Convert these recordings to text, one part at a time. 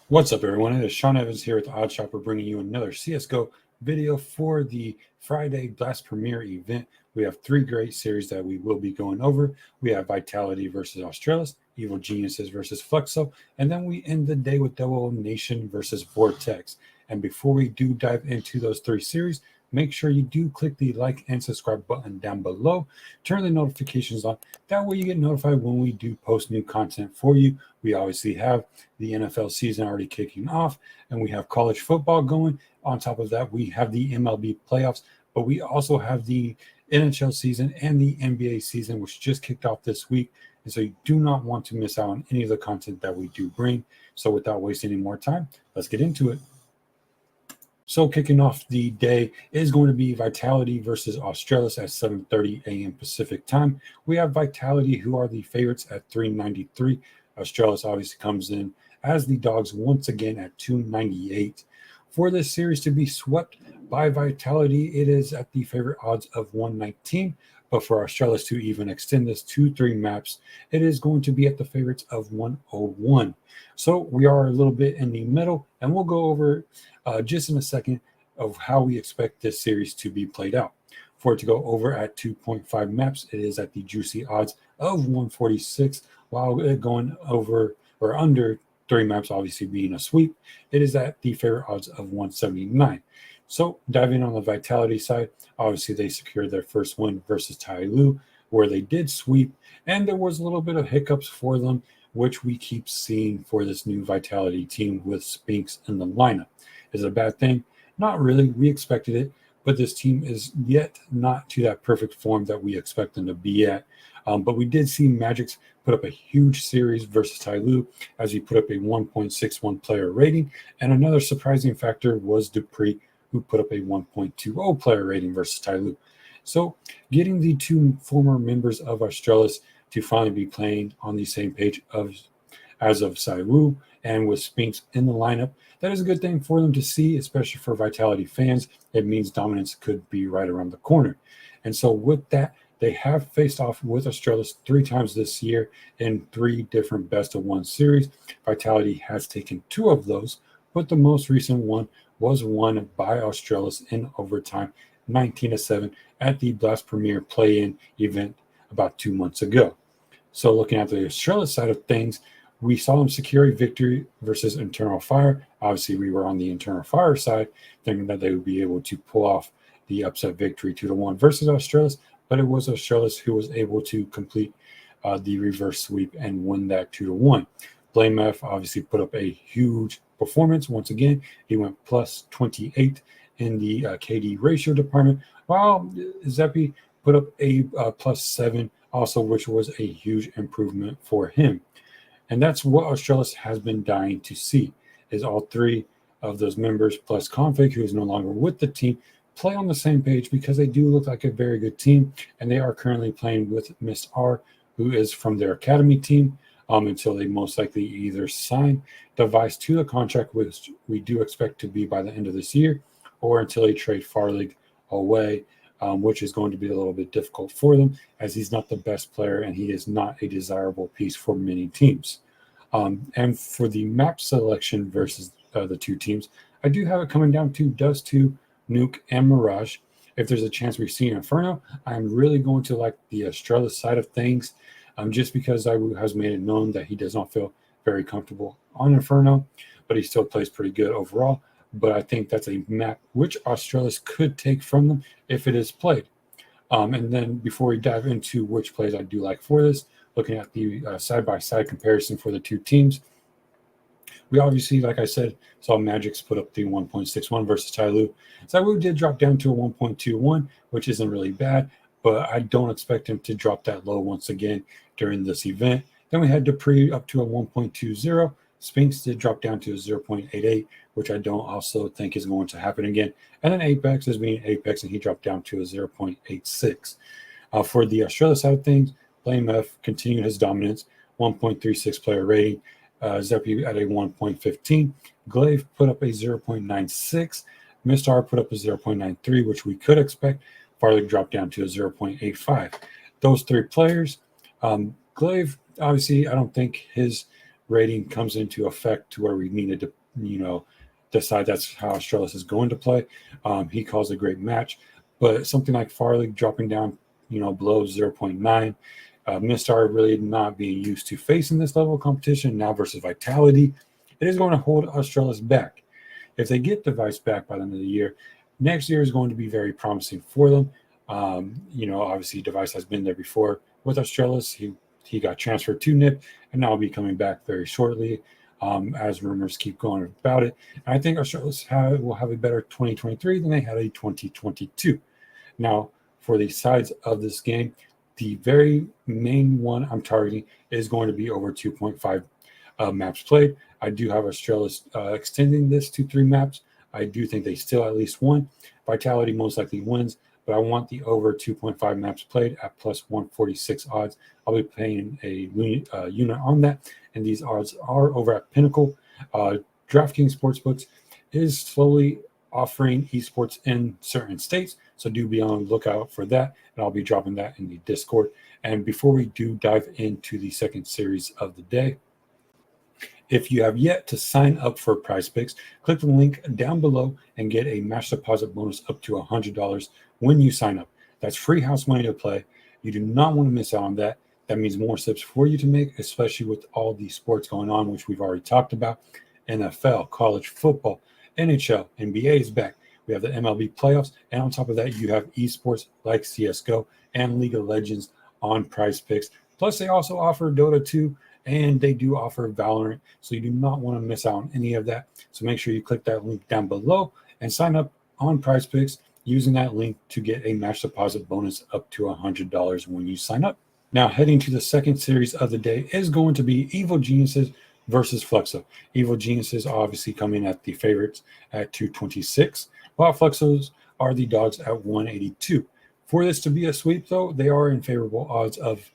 What's up, everyone? It is Sean Evans here at the Odd Shopper, bringing you another CSGO video for the Friday Blast Premier event. We have three great series that we will be going over. We have Vitality versus Astralis, Evil Geniuses versus Fluxo, and then we end the day with Double Nation versus Vertex. And before we do dive into those three series, make sure you do click the like and subscribe button down below. Turn the notifications on. That way you get notified when we do post new content for you. We obviously have the NFL season already kicking off, and we have college football going. On top of that, we have the MLB playoffs, but we also have the NHL season and the NBA season, which just kicked off this week. And so you do not want to miss out on any of the content that we do bring. So without wasting any more time, let's get into it. So kicking off the day is going to be Vitality versus Astralis at 7:30 a.m. Pacific time. We have Vitality, who are the favorites at 393. Astralis obviously comes in as the dogs once again at 298. For this series to be swept by Vitality, it is at the favorite odds of 119. But for Astralis to even extend this to 3 maps, it is going to be at the favorites of 101. So we are a little bit in the middle, and we'll go over just in a second of how we expect this series to be played out. For it to go over at 2.5 maps, it is at the juicy odds of 146, while it going over or under 3 maps, obviously being a sweep, it is at the favorite odds of 179. So diving on the Vitality side, obviously they secured their first win versus Tyloo, where they did sweep, and there was a little bit of hiccups for them, which we keep seeing for this new Vitality team with Spinks in the lineup. Is it a bad thing? Not really. We expected it, but this team is yet not to that perfect form that we expect them to be at. But we did see Magix put up a huge series versus Tyloo as he put up a 1.61 player rating, and another surprising factor was Dupree, who put up a 1.20 player rating versus Tyloo. So getting the two former members of Astralis to finally be playing on the same page as of Saiwu and with Spinks in the lineup, that is a good thing for them to see, especially for Vitality fans. It means dominance could be right around the corner. And so with that, they have faced off with Astralis 3 times this year in 3 different best-of-1 series. Vitality has taken 2 of those, but the most recent one was won by Astralis in overtime, 19-7, at the Blast Premier play-in event about 2 months ago. So looking at the Astralis side of things, we saw them secure a victory versus Internal Fire. Obviously, we were on the Internal Fire side, thinking that they would be able to pull off the upset victory 2-1 versus Astralis, but it was Astralis who was able to complete the reverse sweep and win that 2-1. Blame F obviously put up a huge performance. Once again, he went plus 28 in the KD ratio department, while Zeppi put up a plus 7 also, which was a huge improvement for him. And that's what Astralis has been dying to see, is all 3 of those members plus Config, who is no longer with the team, play on the same page, because they do look like a very good team, and they are currently playing with Miss R, who is from their academy team, until they most likely either sign Device to the contract, which we do expect to be by the end of this year, or until they trade Farlig away, which is going to be a little bit difficult for them, as he's not the best player and he is not a desirable piece for many teams. And for the map selection versus the 2 teams, I do have it coming down to Dust 2, Nuke, and Mirage. If there's a chance we see Inferno, I'm really going to like the Astralis side of things, just because Zaiwu has made it known that he does not feel very comfortable on Inferno, but he still plays pretty good overall. But I think that's a map which Astralis could take from them if it is played. And then before we dive into which plays I do like for this, looking at the side-by-side comparison for the 2 teams, we obviously, like I said, saw Magix put up the 1.61 versus Tyloo. Zaiwu did drop down to a 1.21, which isn't really bad, but I don't expect him to drop that low once again during this event. Then we had Dupree up to a 1.20. Spinks did drop down to a 0.88, which I don't also think is going to happen again. And then Apex is being Apex, and he dropped down to a 0.86. For the Australia side of things, Blame F continued his dominance, 1.36 player rating. Zeppi at a 1.15. Glaive put up a 0.96. Mistar put up a 0.93, which we could expect. Farley dropped down to a 0.85. Those 3 players, Glaive, obviously, I don't think his rating comes into effect to where we needed to, decide that's how Astralis is going to play. He calls a great match, but something like Farley dropping down, below 0.9. Mistar really not being used to facing this level of competition now versus Vitality, it is going to hold Astralis back. If they get Device back by the end of the year, next year is going to be very promising for them. Obviously Device has been there before with Astralis. He got transferred to NIP and now will be coming back very shortly, as rumors keep going about it. And I think Astralis will have a better 2023 than they had a 2022. Now, for the sides of this game, the very main one I'm targeting is going to be over 2.5 maps played. I do have Astralis extending this to 3 maps. I do think they still at least won. Vitality most likely wins, but I want the over 2.5 maps played at plus 146 odds. I'll be paying a unit on that, and these odds are over at Pinnacle. DraftKings Sportsbooks is slowly offering esports in certain states, so do be on the lookout for that, and I'll be dropping that in the Discord. And before we do dive into the second series of the day, if you have yet to sign up for Prize Picks, click the link down below and get a match deposit bonus up to $100 when you sign up. That's free house money to play. You do not want to miss out on that. That means more steps for you to make, especially with all the sports going on, which we've already talked about. NFL, college football, NHL, NBA is back. We have the MLB playoffs, and on top of that, you have esports like CSGO and League of Legends on Prize Picks. Plus, they also offer Dota 2, and they do offer Valorant, so you do not want to miss out on any of that. So make sure you click that link down below and sign up on Prize Picks using that link to get a match deposit bonus up to $100 when you sign up. Now, heading to the second series of the day is going to be Evil Geniuses versus Fluxo. Evil Geniuses obviously coming at the favorites at 226, while Fluxos are the dogs at 182. For this to be a sweep, though, they are in favorable odds of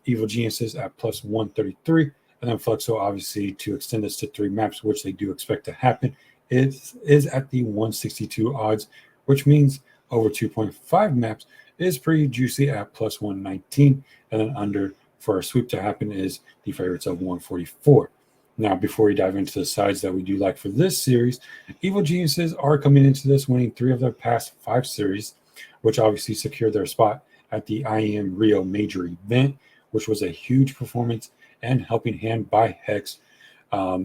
Evil Geniuses at plus 133, and then Fluxo, obviously, to extend this to 3 maps, which they do expect to happen, is at the 162 odds, which means over 2.5 maps is pretty juicy at plus 119, and then under for a sweep to happen is the favorites of 144. Now, before we dive into the sides that we do like for this series, Evil Geniuses are coming into this winning 3 of their past 5 series, which obviously secured their spot at the IEM Rio major event, which was a huge performance and helping hand by Hex.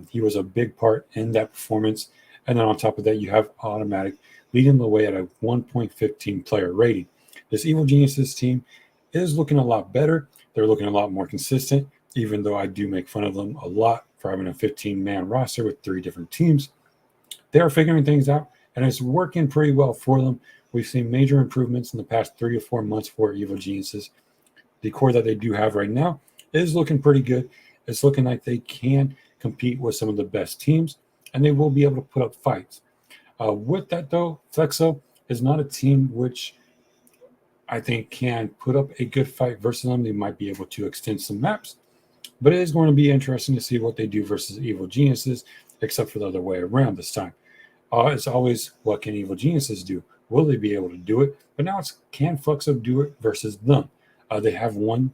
He was a big part in that performance. And then on top of that, you have Automatic leading the way at a 1.15 player rating. This Evil Geniuses team is looking a lot better. They're looking a lot more consistent, even though I do make fun of them a lot for having a 15-man roster with 3 different teams. They are figuring things out, and it's working pretty well for them. We've seen major improvements in the past 3 to 4 months for Evil Geniuses. The core that they do have right now is looking pretty good. It's looking like they can compete with some of the best teams, and they will be able to put up fights. With that, though, Fluxo is not a team which I think can put up a good fight versus them. They might be able to extend some maps, but it is going to be interesting to see what they do versus Evil Geniuses, except for the other way around this time. It's always, what can Evil Geniuses do? Will they be able to do it? But now it's, can Fluxo do it versus them? They have won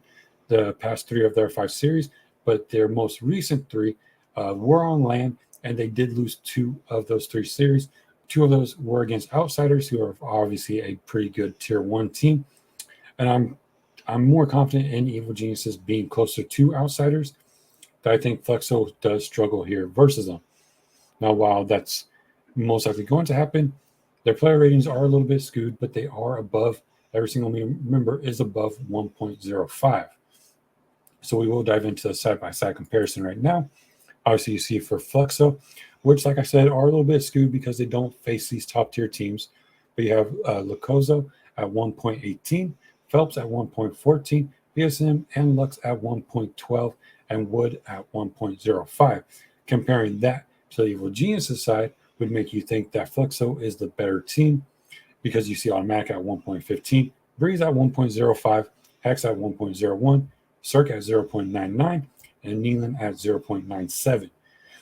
the past 3 of their 5 series, but their most recent 3 were on land, and they did lose 2 of those 3 series. 2 of those were against Outsiders, who are obviously a pretty good tier 1 team. And I'm more confident in Evil Geniuses being closer to Outsiders, but I think Fluxo does struggle here versus them. Now, while that's most likely going to happen, their player ratings are a little bit skewed, but they are above, every single member is above 1.05. So we will dive into the side-by-side comparison right now. Obviously, you see for Fluxo, which, like I said, are a little bit skewed because they don't face these top-tier teams. But you have Lucozo at 1.18, Phelps at 1.14, BSM and Lux at 1.12, and Wood at 1.05. Comparing that to the Evil Geniuses side would make you think that Fluxo is the better team because you see Automatic at 1.15, Breeze at 1.05, Hex at 1.01, Cirque at 0.99, and Neelan at 0.97.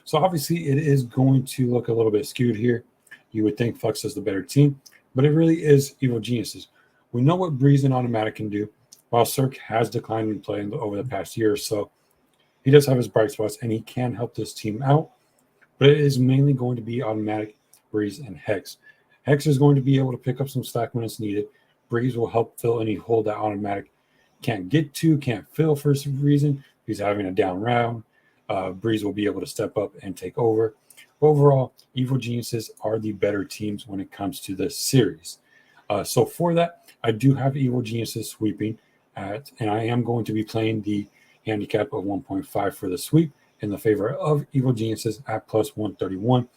So obviously it is going to look a little bit skewed here. You would think Fluxo is the better team, but it really is Evil Geniuses. We know what Breeze and Automatic can do, while Cirque has declined in play over the past year or so. He does have his bright spots, and he can help this team out, but it is mainly going to be automatic, Breeze, and Hex. Hex is going to be able to pick up some slack when it's needed. Breeze will help fill any hole that automatic can't get to, can't fill for some reason. He's having a down round. Breeze will be able to step up and take over. Overall, Evil Geniuses are the better teams when it comes to this series. So for that, I do have Evil Geniuses sweeping and I am going to be playing the handicap of 1.5 for the sweep in the favor of Evil Geniuses at plus 131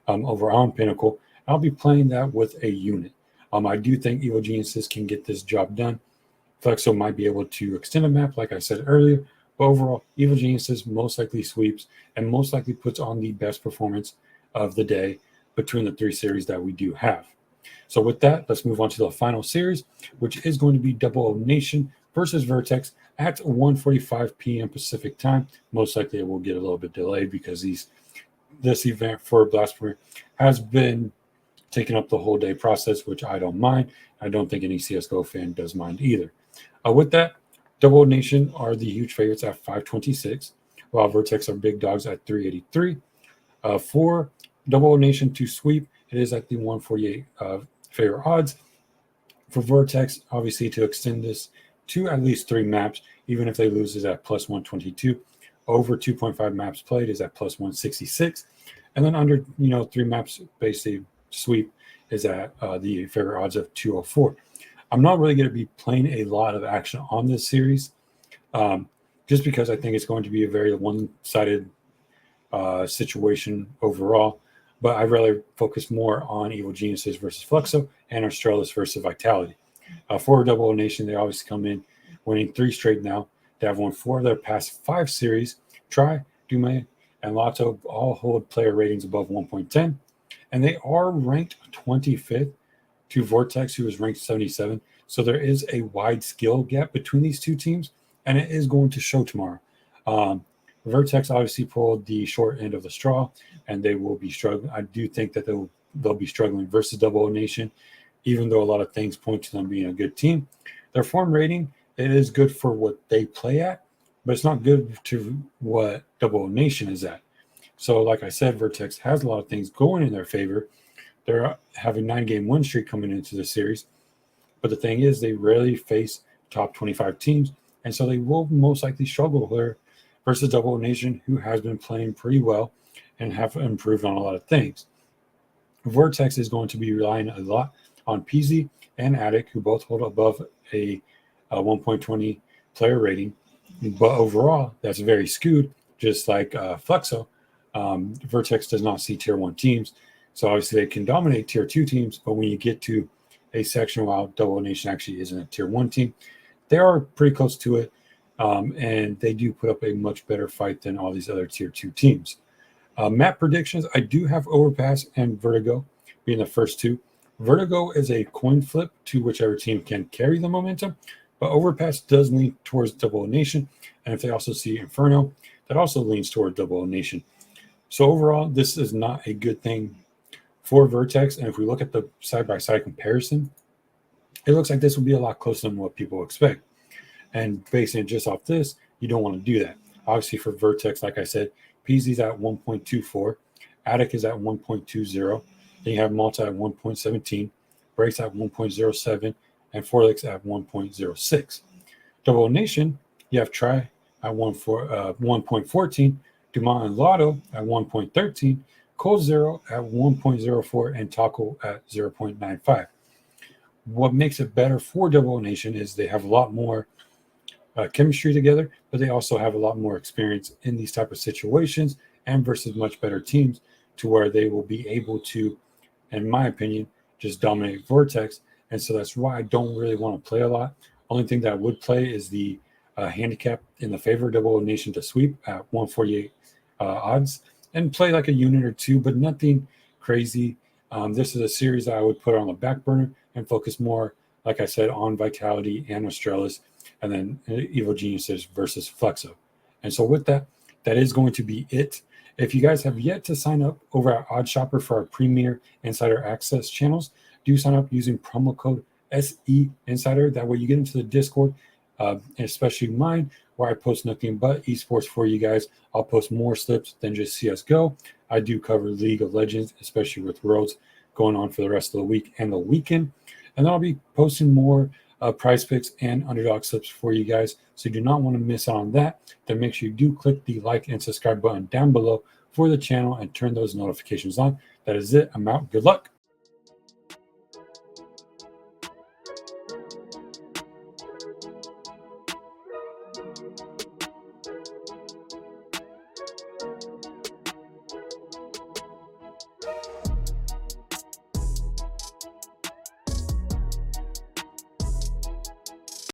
over on Pinnacle. I'll be playing that with a unit. I do think Evil Geniuses can get this job done. Fluxo might be able to extend a map, like I said earlier, but overall, Evil Geniuses most likely sweeps and most likely puts on the best performance of the day between the three series that we do have. So with that, let's move on to the final series, which is going to be Double O Nation versus Vertex at 1:45 p.m. Pacific time. Most likely it will get a little bit delayed because this event for Blast Premier has been taking up the whole day process, which I don't mind. I don't think any CSGO fan does mind either. With that, Double O Nation are the huge favorites at 526, while Vertex are big dogs at 383. For Double O Nation to sweep, it is at the 148 favorite odds. For Vertex, obviously, to extend this to at least 3 maps, even if they lose, is at plus 122. Over 2.5 maps played is at plus 166. And then under 3 maps basically sweep is at the favorite odds of 204. I'm not really going to be playing a lot of action on this series, just because I think it's going to be a very one-sided situation overall. But I'd rather focus more on Evil Geniuses versus Fluxo and Astralis versus Vitality. For Double O Nation, they obviously come in winning 3 straight now. They have won 4 of their past 5 series. Try, Dume, and Lotto all hold player ratings above 1.10. And they are ranked 25th to Vertex, who is ranked 77. So there is a wide skill gap between these two teams, and it is going to show tomorrow. Vertex obviously pulled the short end of the straw, and they will be struggling. I do think that they'll be struggling versus Double O Nation, even though a lot of things point to them being a good team. Their form rating, it is good for what they play at, but it's not good to what Double O Nation is at. So like I said, Vertex has a lot of things going in their favor. They're having 9-game win streak coming into the series. But the thing is, they rarely face top 25 teams, and so they will most likely struggle there versus Double O Nation, who has been playing pretty well and have improved on a lot of things. Vertex is going to be relying a lot on PZ and Attic, who both hold above a 1.20 player rating. But overall, that's very skewed, just like Fluxo. Vertex does not see tier 1 teams. So obviously they can dominate tier 2 teams, but when you get to a section while Double O Nation actually isn't a tier 1 team, they are pretty close to it. And they do put up a much better fight than all these other tier 2 teams. Map predictions, I do have Overpass and Vertigo being the first 2. Vertigo is a coin flip to whichever team can carry the momentum, but Overpass does lean towards Double O Nation. And if they also see Inferno, that also leans toward Double O Nation. So overall, this is not a good thing for Vertex. And if we look at the side-by-side comparison, it looks like this will be a lot closer than what people expect. And basing it just off this, you don't want to do that. Obviously, for Vertex, like I said, PZ's at 1.24, Attic is at 1.20, then you have Malta at 1.17, Breaks at 1.07, and Forlix at 1.06. Double O Nation, you have Try at 1.14, Dumont and Lotto at 1.13, Cold Zero at 1.04, and Taco at 0.95. What makes it better for Double O Nation is they have a lot more chemistry together, but they also have a lot more experience in these type of situations and versus much better teams, to where they will be able to, in my opinion, just dominate Vertex. And so that's why I don't really want to play a lot. Only thing that I would play is the handicap in the favor of Double O Nation to sweep at 148 odds, and play like a unit or 2, but nothing crazy. This is a series that I would put on the back burner and focus more, like I said, on Vitality and Astralis, and then Evil Geniuses versus Fluxo. And so with that, that is going to be it. If you guys have yet to sign up over at OddsShopper for our Premier Insider Access channels, do sign up using promo code SE Insider. That way you get into the Discord, especially mine, where I post nothing but esports for you guys. I'll post more slips than just CSGO. I do cover League of Legends, especially with Worlds going on for the rest of the week and the weekend. And then I'll be posting more prize picks and underdog slips for you guys. So you do not want to miss out on that. Then make sure you do click the like and subscribe button down below for the channel and turn those notifications on. That is it. I'm out. Good luck.